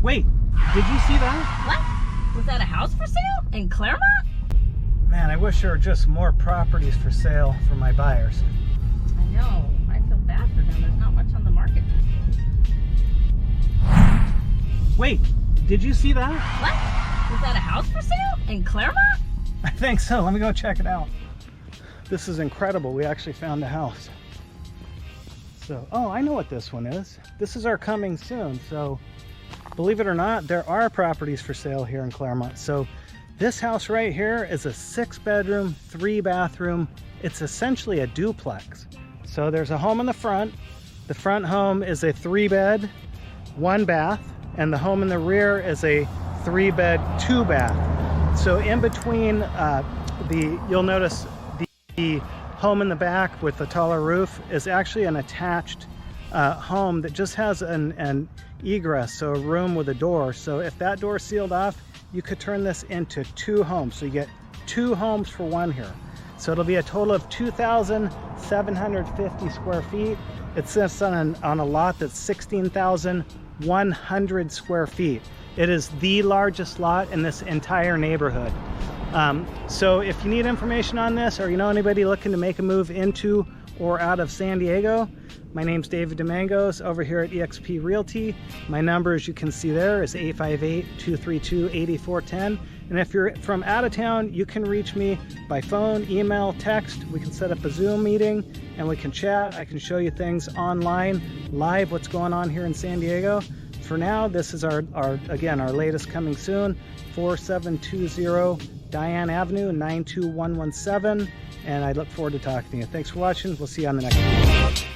Wait, did you see that? What? Was that a house for sale in Clairemont? Man, I wish there were just more properties for sale for my buyers. I know. I feel bad for them. There's not much on the market. Wait, did you see that? What? Was that a house for sale in Clairemont? I think so. Let me go check it out. This is incredible. We actually found a house. So, oh, I know what this one is. This is our coming soon. So, believe it or not, there are properties for sale here in Clairemont. So, this house right here is a 6-bedroom, 3-bathroom. It's essentially a duplex. So, there's a home in the front. The front home is a 3-bed, 1-bath, and the home in the rear is a 3-bed, 2-bath. So, in between you'll notice the home in the back with the taller roof is actually an attached home that just has an egress, so a room with a door. So if that door is sealed off, you could turn this into 2 homes. So you get 2 homes for one here. So it'll be a total of 2,750 square feet. It sits on a lot that's 16,100 square feet. It is the largest lot in this entire neighborhood. So if you need information on this, or you know anybody looking to make a move into or out of San Diego, my name's David Demangos over here at eXp Realty. My number, as you can see there, is 858-232-8410. And if you're from out of town, you can reach me by phone, email, text. We can set up a Zoom meeting and we can chat. I can show you things online, live, what's going on here in San Diego. For now, this is our latest coming soon, 4720 Diane Avenue, 92117, and I look forward to talking to you. Thanks for watching. We'll see you on the next video.